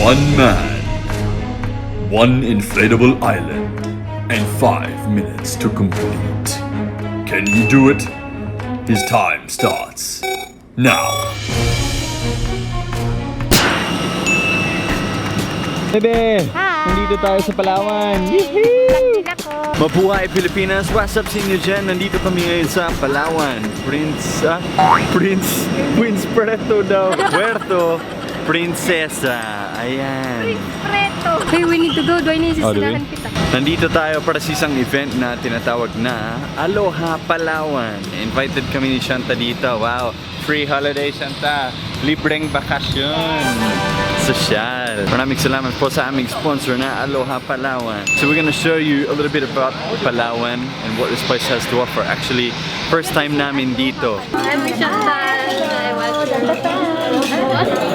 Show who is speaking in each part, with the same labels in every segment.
Speaker 1: One man, one inflatable island, and 5 minutes to complete. Can he do it? His time starts now.
Speaker 2: Bebe!
Speaker 3: Hi!
Speaker 2: Nandito tayo sa Palawan!
Speaker 3: Nandito ako.
Speaker 2: Mabuhay Pilipinas! What's up sa inyo dyan? Nandito kami ngayon sa Palawan. Prince Puerto daw. Puerto Princesa. Ayan.
Speaker 3: Preto. Hey, we need to go. Do I need
Speaker 2: Oh, do we?
Speaker 3: sisirahan kita?
Speaker 2: Nandito tayo para sa isang event na tinatawag na Aloha Palawan. Invited kami ni Shanta dito. Wow! Free holiday, Shanta! Libreng bakasyon! Sosyal! Maraming salamat po sa aming sponsor na Aloha Palawan. So we're gonna show you a little bit about Palawan and what this place has to offer. Actually, first time namin dito.
Speaker 3: I'm Chantal.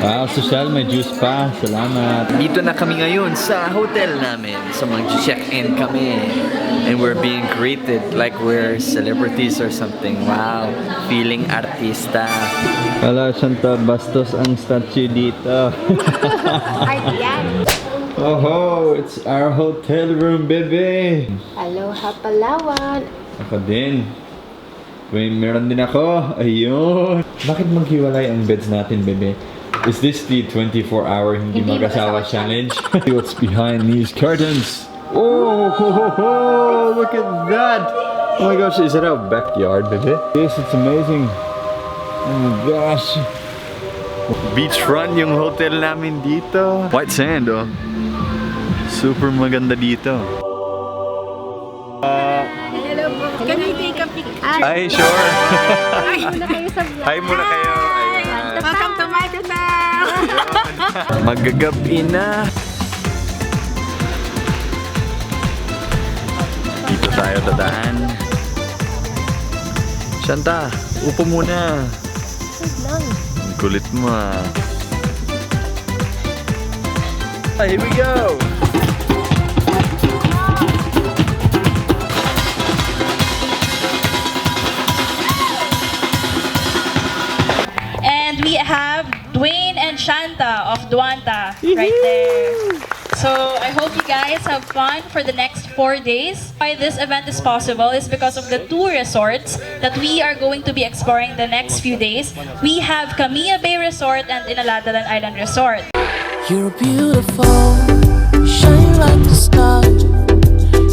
Speaker 2: Wow, sosyal, may juice pa. Salamat. Dito na kami ngayon sa hotel namin. So mag-check-in kami. And we're being greeted like we're celebrities or something. Wow, feeling artista. Wala, Shanta, bastos ang statue dito.
Speaker 3: Ay, yan.
Speaker 2: Oh, it's our hotel room, baby.
Speaker 3: Aloha Palawan.
Speaker 2: Ako din. Meron din ako. Ayun. Bakit maghiwalay ang beds natin, bebe? Is this the 24-hour hindi mag-asawa challenge? What's behind these curtains? Oh, look at that! Oh my gosh, is that our backyard, baby? Yes, it's amazing. Oh my gosh. Beachfront yung hotel namin dito. White sand, oh. Super maganda dito.
Speaker 3: Hello po. Can we take a picture?
Speaker 2: Ay, sure.
Speaker 3: Hi muna kayo sa vlog.
Speaker 2: Hi muna kayo. Ayan.
Speaker 3: Welcome to my channel.
Speaker 2: Magagabi na. Dito tayo dadaan. Shanta, upo muna. Ang kulit mo ah. Here we go!
Speaker 4: And we have Dwayne and Shanta of Duanta right there. So I hope you guys have fun for the next 4 days. Why this event is possible is because of the 2 resorts that we are going to be exploring the next few days. We have Camilla Bay Resort and Inaladalan Island Resort.
Speaker 5: You're beautiful, shine like the star.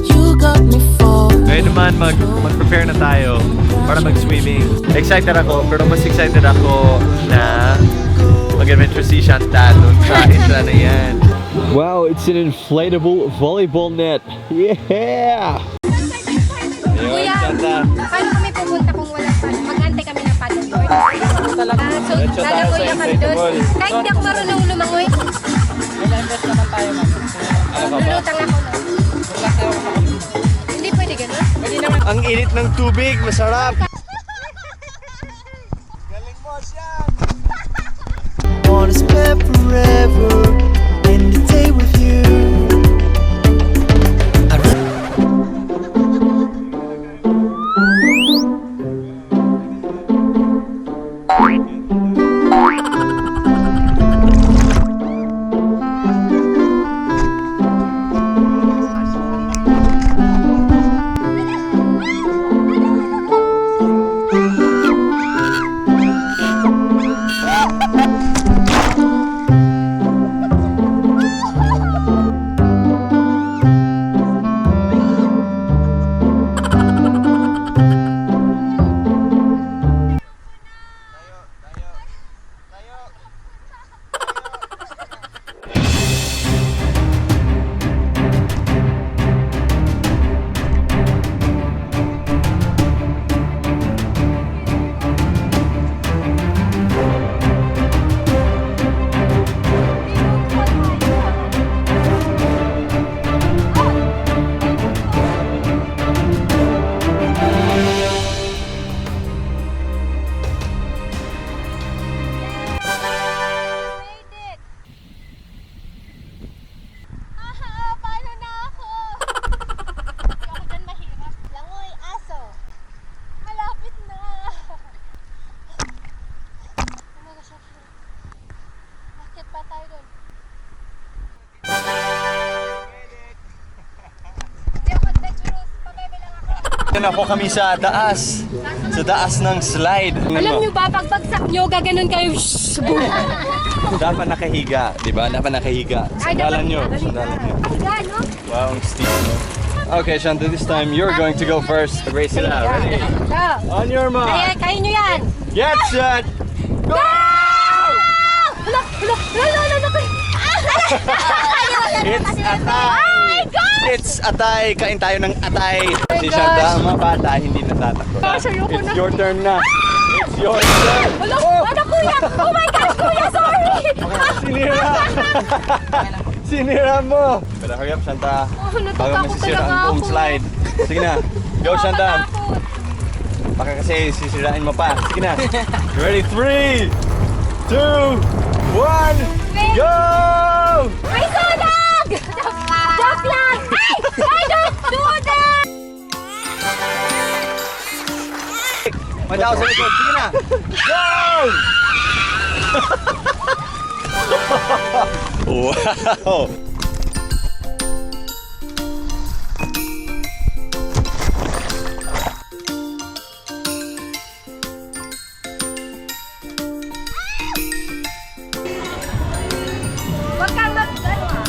Speaker 5: You got me falling.
Speaker 2: Ngayon naman mag-prepare na tayo para mag-swimming. Excited ako, pero mas excited ako na mag-adventure si Shanta doon sa isla na yan. Wow, it's an inflatable volleyball net. Yeah!
Speaker 3: Kuya, paano kami pupunta kung walang paddle? Mag-antay kami ng paddleboard. So, lalagoy na kami doon. Kahit di ako marunong lumangoy. Lulutang ako na. Hindi pwede ganun?
Speaker 2: Ang init ng tubig, masarap!
Speaker 5: Wanna spend forever in the day with you.
Speaker 2: Yan ako kami sa taas. Sa taas ng slide.
Speaker 3: Alam nyo ba, pag bagsak nyo, gaganon kayo.
Speaker 2: Dapat nakahiga, di ba? Dapat nakahiga. Sandalan nyo. Sandalan nyo.
Speaker 3: Gano?
Speaker 2: Wow, ang steep mo. Okay, Shanta, this time you're going to go first. Race sila. Ready?
Speaker 3: Go.
Speaker 2: On your mark.
Speaker 3: Kaya nyo yan.
Speaker 2: Get set. Go!
Speaker 3: Hala, hala, hala, hala, hala.
Speaker 2: It's atay.
Speaker 3: Oh my God!
Speaker 2: It's atay. Kain tayo ng atay. Si Shanta, ang mga bata, hindi natatakot.
Speaker 3: ayoko
Speaker 2: It's
Speaker 3: na.
Speaker 2: your turn na. It's your turn.
Speaker 3: Hala, ano kuya? Oh my God, kuya, sorry!
Speaker 2: Sinira! Sinira mo! Pero hurry up, Shanta.
Speaker 3: Oh,
Speaker 2: Bago
Speaker 3: natatakot
Speaker 2: masisira
Speaker 3: talaga
Speaker 2: ang buong
Speaker 3: ako.
Speaker 2: slide. Sige na. Go, Shanta. Baka kasi sisirain mo pa. Sige na. You ready? 3, 2, 1, go!
Speaker 3: May sunog! Joke lang! Ay! Ay, don't do that!
Speaker 2: Madaw sa likod. Sige na. Go! Wow!
Speaker 3: Huwag kang mag-ano ah.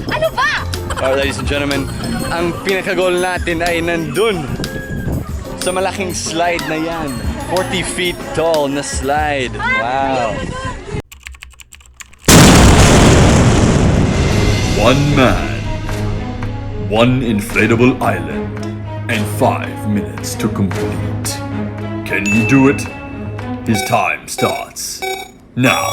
Speaker 3: Ano ba?
Speaker 2: Alright, ladies and gentlemen, ang pinaka-goal natin ay nandun sa malaking slide na yan. 40 feet tall na slide. Wow.
Speaker 1: One man, one inflatable island, and 5 minutes to complete. Can he do it? His time starts now.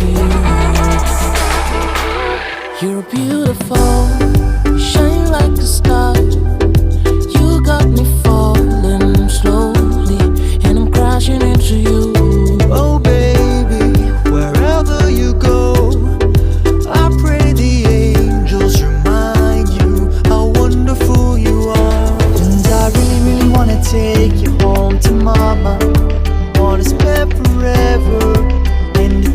Speaker 5: for you. You're beautiful, you shine